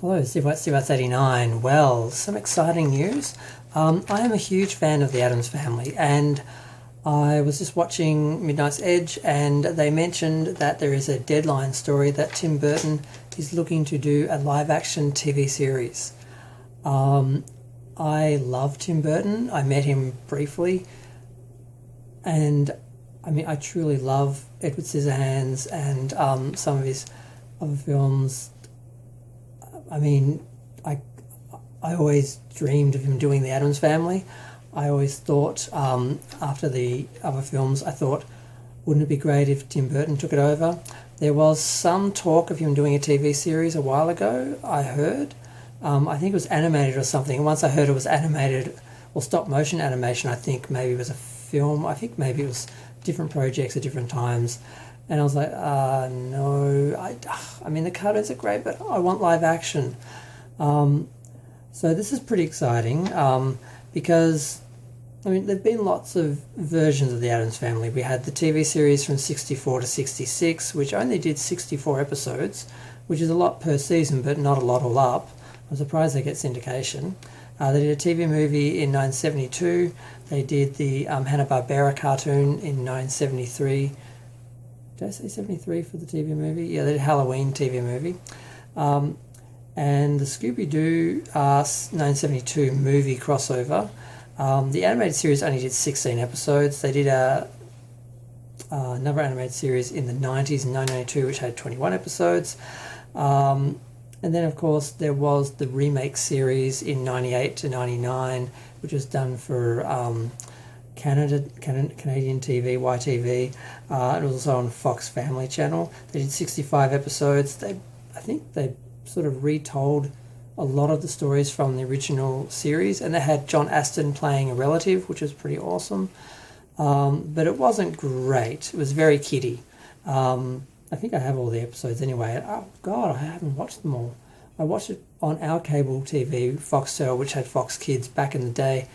Hello, Steve 89. Well, some exciting news. I am a huge fan of the Addams Family, and I was just watching Midnight's Edge, and they mentioned that there is a Deadline story that Tim Burton is looking to do a live-action TV series. I love Tim Burton. I met him briefly, and I truly love Edward Scissorhands and some of his other films. I I always dreamed of him doing the Addams Family. I always thought, after the other films, I thought, wouldn't it be great if Tim Burton took it over? There was some talk of him doing a TV series a while ago, I heard. I think it was animated or something. And once I heard it was animated, or stop motion animation, I think maybe it was a film. I think maybe it was different projects at different times. And I was like, no, the cartoons are great, but I want live action. So this is pretty exciting because, there've been lots of versions of the Addams Family. We had the TV series from 64 to 66, which only did 64 episodes, which is a lot per season, but not a lot all up. I'm surprised they get syndication. They did a TV movie in 1972. They did the Hanna-Barbera cartoon in 1973. Did I say 73 for the TV movie? Yeah, they did Halloween TV movie. And the Scooby-Doo 1972 movie crossover. The animated series only did 16 episodes. They did another animated series in the 90s, in 1992, which had 21 episodes. And then, of course, there was the remake series in 98 to 99, which was done for Canadian TV, YTV. It was also on Fox Family Channel. They did 65 episodes. I think they sort of retold a lot of the stories from the original series, and they had John Aston playing a relative, which was pretty awesome. But it wasn't great. It was very kiddie. I think I have all the episodes anyway. Oh God, I haven't watched them all. I watched it on our cable TV, Foxtel, which had Fox Kids back in the day,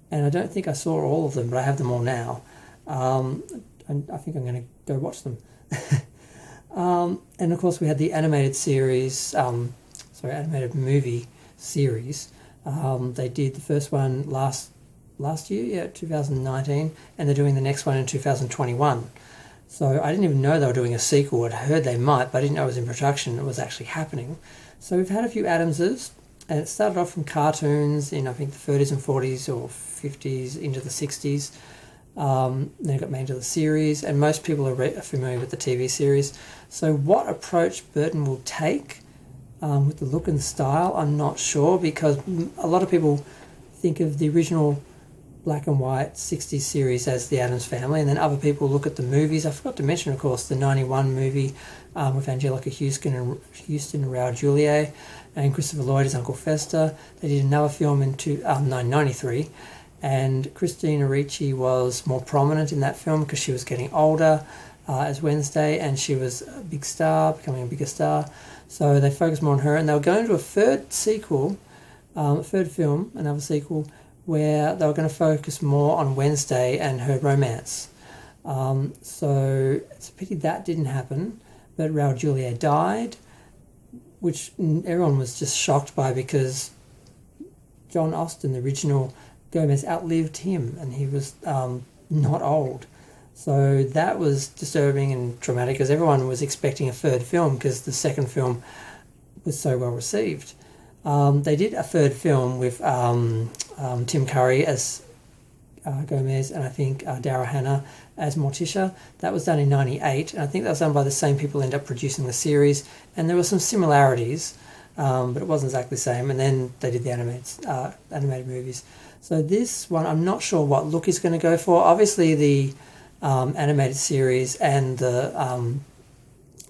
and I don't think I saw all of them, but I have them all now. And I think I'm going to go watch them. And of course we had the animated series, animated movie series. They did the first one last year, 2019, and they're doing the next one in 2021. So I didn't even know they were doing a sequel. I'd heard they might, but I didn't know it was in production. It was actually happening. So we've had a few Addamses, and it started off from cartoons in, I think, the 30s and 40s or 50s into the 60s. Then it got made into the series, and most people are familiar with the TV series. So what approach Burton will take with the look and style, I'm not sure, because a lot of people think of the original black and white 60s series as the Addams Family, and then other people look at the movies. I forgot to mention, of course, the 91 movie with Angelica Houston and Raul Julia and Christopher Lloyd as Uncle Fester. They did another film in 1993, and Christina Ricci was more prominent in that film because she was getting older as Wednesday, and she was a big star, becoming a bigger star. So they focused more on her, and they were going to a third film, another sequel, where they were going to focus more on Wednesday and her romance. So it's a pity that didn't happen, but Raul Julia died, which everyone was just shocked by because John Austen, the original Gomez, outlived him, and he was not old. So that was disturbing and traumatic because everyone was expecting a third film because the second film was so well received. They did a third film with Tim Curry as Gomez, and I think Daryl Hannah as Morticia. That was done in 98, and I think that was done by the same people who ended up producing the series, and there were some similarities, but it wasn't exactly the same, and then they did the animated movies. So this one, I'm not sure what look he's going to go for. Obviously the animated series and the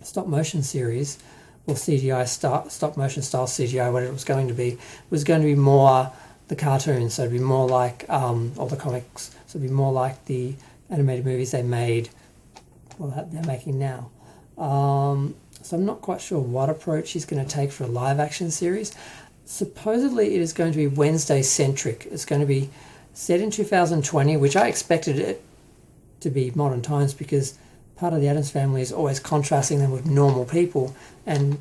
stop motion series, or CGI stop motion style CGI, what it was going to be more the cartoons, so it'd be more like or the comics, so it'd be more like the animated movies they made, that they're making now. So I'm not quite sure what approach he's going to take for a live action series. Supposedly it is going to be Wednesday centric. It's going to be set in 2020, which I expected it to be modern times because part of the Addams Family is always contrasting them with normal people, and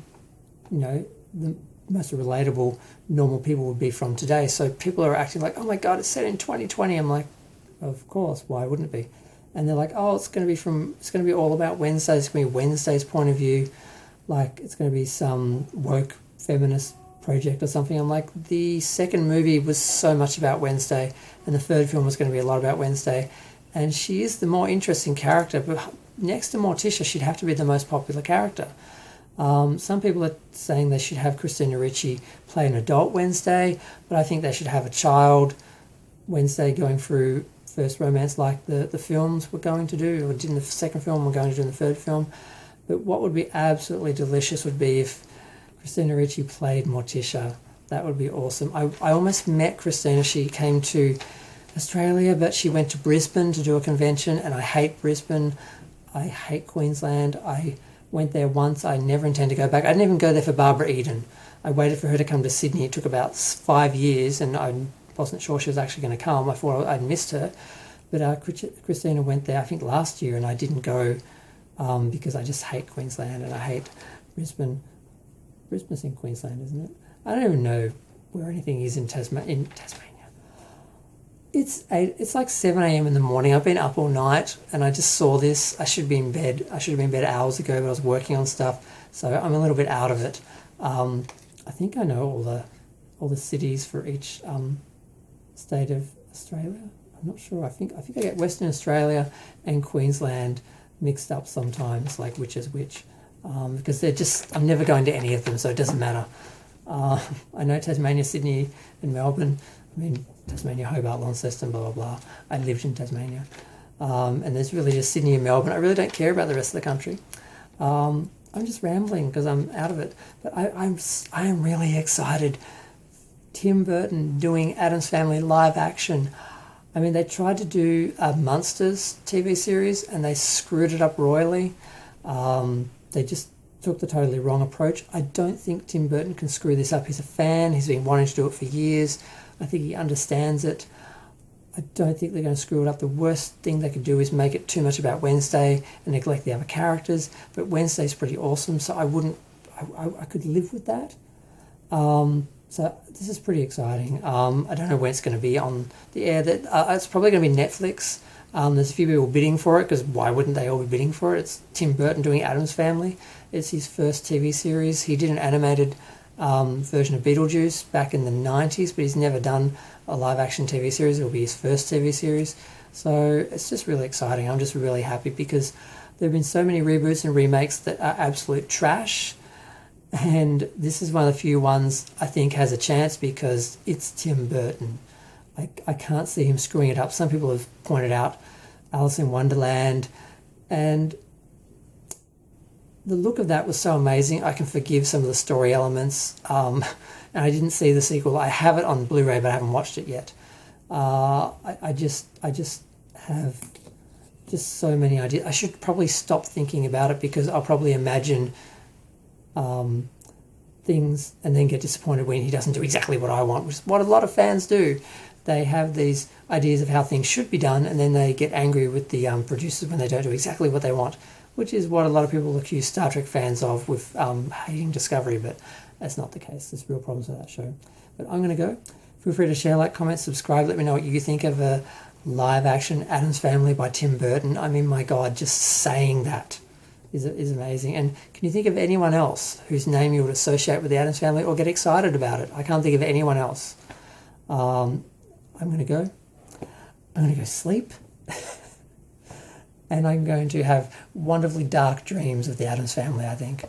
the most relatable normal people would be from today. So people are acting like, oh my God, it's set in 2020. I'm like, of course, why wouldn't it be? And they're like, oh, it's going to be all about Wednesday. It's going to be Wednesday's point of view. Like, it's going to be some woke feminist project or something. I'm like, the second movie was so much about Wednesday, and the third film was going to be a lot about Wednesday. And she is the more interesting character, but next to Morticia, she'd have to be the most popular character. Some people are saying they should have Christina Ricci play an adult Wednesday, but I think they should have a child Wednesday going through first romance like the films were going to do, or did in the second film, we're going to do in the third film. But what would be absolutely delicious would be if Christina Ricci played Morticia. That would be awesome. I almost met Christina. She came to Australia, but she went to Brisbane to do a convention, and I hate Brisbane. I hate Queensland. I went there once. I never intend to go back. I didn't even go there for Barbara Eden. I waited for her to come to Sydney. It took about 5 years, and I wasn't sure she was actually going to come. I thought I'd missed her. But Christina went there, I think, last year, and I didn't go because I just hate Queensland and I hate Brisbane. Brisbane's in Queensland, isn't it? I don't even know where anything is in Tasmania. It's like 7 a.m. in the morning. I've been up all night and I just saw this. I should be in bed. I should have been in bed hours ago, but I was working on stuff, so I'm a little bit out of it. I think I know all the cities for each state of Australia. I'm not sure. I think I get Western Australia and Queensland mixed up sometimes, like which is which, because they're just, I'm never going to any of them, so it doesn't matter. I know Tasmania, Sydney and Melbourne. I mean, Tasmania, Hobart, Launceston, blah, blah, blah. I lived in Tasmania. And there's really just Sydney and Melbourne. I really don't care about the rest of the country. I'm just rambling because I'm out of it. But I am really excited. Tim Burton doing Addams Family live action. I mean, they tried to do a Munsters TV series and they screwed it up royally. They just took the totally wrong approach. I don't think Tim Burton can screw this up. He's a fan. He's been wanting to do it for years. I think he understands it. I don't think they're going to screw it up. The worst thing they could do is make it too much about Wednesday and neglect the other characters. But Wednesday's pretty awesome, so I could live with that. So this is pretty exciting. I don't know when it's going to be on the air. It's probably going to be Netflix. There's a few people bidding for it, because why wouldn't they all be bidding for it? It's Tim Burton doing Addams Family. It's his first TV series. He did an animated version of Beetlejuice back in the 90s, but he's never done a live-action TV series. It'll be his first TV series. So it's just really exciting. I'm just really happy because there have been so many reboots and remakes that are absolute trash. And this is one of the few ones I think has a chance because it's Tim Burton. I can't see him screwing it up. Some people have pointed out Alice in Wonderland, and the look of that was so amazing. I can forgive some of the story elements. And I didn't see the sequel. I have it on Blu-ray, but I haven't watched it yet. I just have just so many ideas. I should probably stop thinking about it because I'll probably imagine things and then get disappointed when he doesn't do exactly what I want, which is what a lot of fans do. They have these ideas of how things should be done, and then they get angry with the producers when they don't do exactly what they want, which is what a lot of people accuse Star Trek fans of with hating Discovery, but that's not the case. There's real problems with that show. But I'm going to go. Feel free to share, like, comment, subscribe. Let me know what you think of a live-action Addams Family by Tim Burton. I mean, my God, just saying that is amazing. And can you think of anyone else whose name you would associate with the Addams Family or get excited about it? I can't think of anyone else. I'm going to go. I'm going to go sleep. And I'm going to have wonderfully dark dreams of the Addams Family, I think.